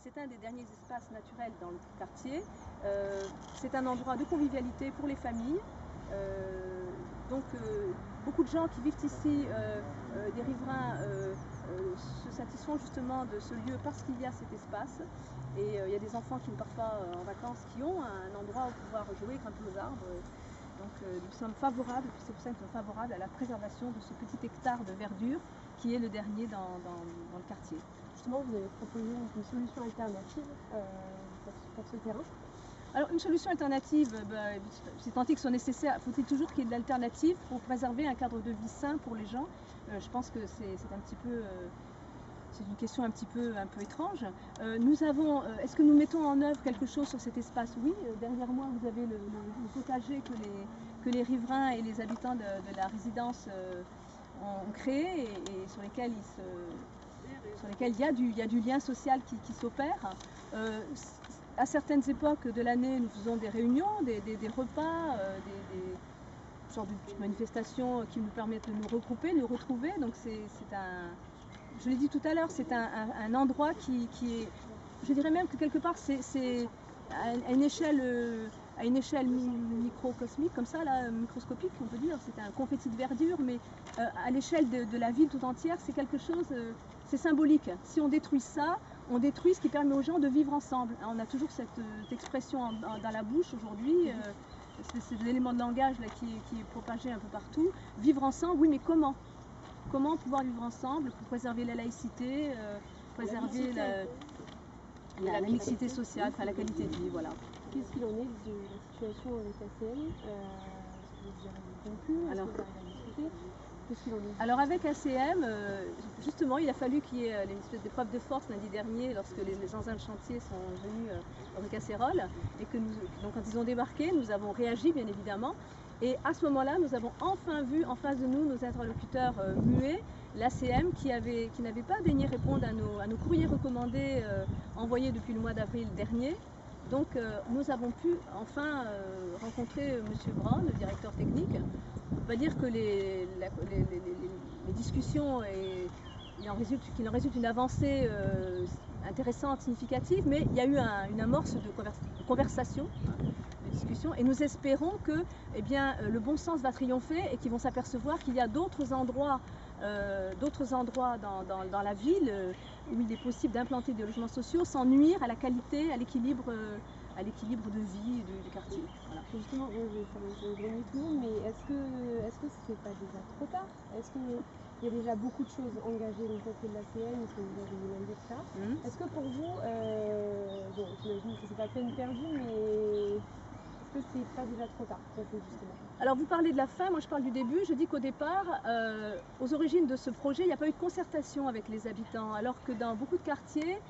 C'est un des derniers espaces naturels dans le quartier. C'est un endroit de convivialité pour les familles. Beaucoup de gens qui vivent ici, des riverains, se satisfont justement de ce lieu parce qu'il y a cet espace. Et il y a des enfants qui ne partent pas en vacances, qui ont un endroit où pouvoir jouer, grimper aux arbres. Nous sommes favorables, c'est pour ça que nous sommes favorables à la préservation de ce petit hectare de verdure qui est le dernier dans le quartier. Justement, vous avez proposé une solution alternative pour ce terrain. Alors une solution alternative, c'est tant qu'il soit nécessaire, faut-il toujours qu'il y ait de l'alternative pour préserver un cadre de vie sain pour les gens. Je pense que c'est un petit peu... c'est une question un peu étrange. Est-ce que nous mettons en œuvre quelque chose sur cet espace? Oui, derrière moi vous avez le potager que les riverains et les habitants de la résidence ont créé et sur lesquels il y a du lien social qui s'opère. À certaines époques de l'année, nous faisons des réunions, des repas, des sortes de manifestations qui nous permettent de nous regrouper, de nous retrouver. Donc je l'ai dit tout à l'heure, c'est un endroit qui est, je dirais même que quelque part, c'est à une échelle microcosmique, comme ça, là, microscopique, on peut dire. C'est un confetti de verdure, mais à l'échelle de la ville tout entière, c'est quelque chose, c'est symbolique. Si on détruit ça, on détruit ce qui permet aux gens de vivre ensemble. On a toujours cette expression dans la bouche aujourd'hui, c'est l'élément de langage là, qui est propagé un peu partout. Vivre ensemble, oui, mais comment? Comment pouvoir vivre ensemble pour préserver la laïcité, préserver la mixité sociale, enfin la qualité de vie, voilà. Qu'est-ce qu'il en est de la situation avec ACM? Est-ce que vous avez conclu? Est-ce que vous avez discuté? Qu'est-ce qu'il en est? Alors avec ACM, justement, il a fallu qu'il y ait une espèce de preuve de force lundi dernier lorsque les engins de chantier sont venus au Casserole et que donc quand ils ont débarqué, nous avons réagi bien évidemment. Et à ce moment-là, nous avons enfin vu en face de nous nos interlocuteurs muets, l'ACM qui n'avait pas daigné répondre à nos courriers recommandés envoyés depuis le mois d'avril dernier. Donc nous avons pu enfin rencontrer M. Brown, le directeur technique. On va dire que les discussions, qu'il en résulte une avancée intéressante, significative, mais il y a eu une amorce de conversation, de discussion, et nous espérons que le bon sens va triompher et qu'ils vont s'apercevoir qu'il y a d'autres endroits dans la ville où il est possible d'implanter des logements sociaux sans nuire à la qualité, à l'équilibre de vie du quartier. Voilà. Justement, je vais éloigner tout le monde, mais est-ce que ce n'est pas déjà trop tard? Est-ce qu'il y a déjà beaucoup de choses engagées dans le côté de l'ACM, est-ce que vous avez même dire ça? Est-ce que pour vous, j'imagine que c'est pas peine perdue, mais est-ce que c'est pas déjà trop tard pour vous justement? Alors vous parlez de la fin, moi je parle du début. Je dis qu'au départ, aux origines de ce projet, il n'y a pas eu de concertation avec les habitants, alors que dans beaucoup de quartiers,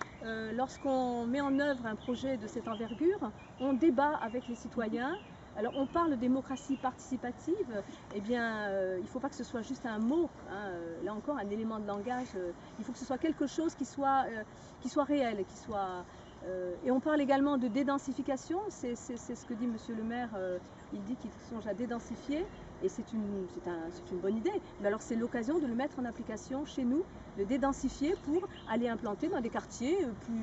lorsqu'on met en œuvre un projet de cette envergure, on débat avec les citoyens. Alors on parle de démocratie participative, il ne faut pas que ce soit juste un mot, hein, là encore un élément de langage, il faut que ce soit quelque chose qui soit réel, et on parle également de dédensification, c'est ce que dit Monsieur le maire, il dit qu'il songe à dédensifier, et c'est une bonne idée. Mais alors c'est l'occasion de le mettre en application chez nous, de dédensifier pour aller implanter dans des quartiers qui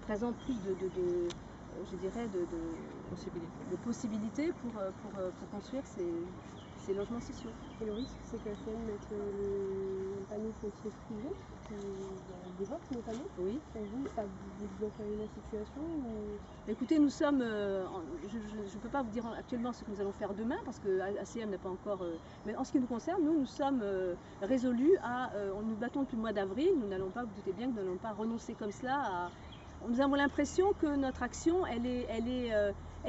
présentent plus de possibilités pour construire ces logements sociaux. Et le risque, c'est qu'ACM mette le panneau foncier privé, des votes notamment. Oui. Pour vous, ça vous bloquerait la situation ou... Écoutez, nous sommes, je ne peux pas vous dire actuellement ce que nous allons faire demain, parce que ACM n'a pas encore... mais en ce qui nous concerne, nous sommes résolus nous battons depuis le mois d'avril, nous n'allons pas, vous doutez bien que nous n'allons pas renoncer comme cela Nous avons l'impression que notre action, elle est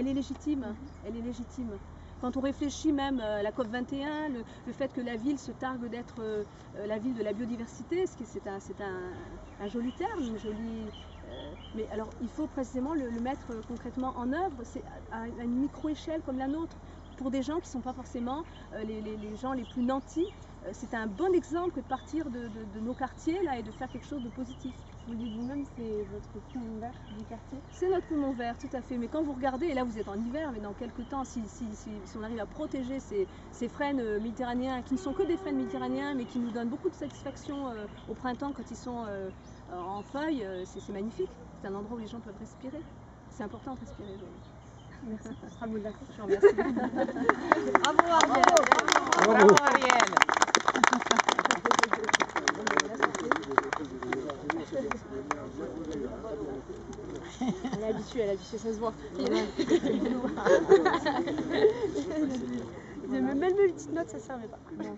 légitime. Elle est légitime. Quand on réfléchit même à la COP21, le fait que la ville se targue d'être la ville de la biodiversité, c'est un joli terme, mais alors il faut précisément le mettre concrètement en œuvre. C'est à une micro-échelle comme la nôtre, pour des gens qui ne sont pas forcément les gens les plus nantis. C'est un bon exemple que de partir de nos quartiers là, et de faire quelque chose de positif. Vous le dites vous-même, c'est votre poumon vert du quartier? C'est notre poumon vert, tout à fait. Mais quand vous regardez, et là vous êtes en hiver, mais dans quelques temps, si on arrive à protéger ces frênes méditerranéens, qui ne sont que des frênes méditerranéens, mais qui nous donnent beaucoup de satisfaction au printemps quand ils sont en feuilles, c'est magnifique. C'est un endroit où les gens peuvent respirer. C'est important de respirer aujourd'hui. Merci. Ce sera le mot de la fin. Je vous remercie. Bravo Ariel. Bravo Ariel. Elle est habituée, ça se voit. Même mes petites notes, ça servait pas. Non.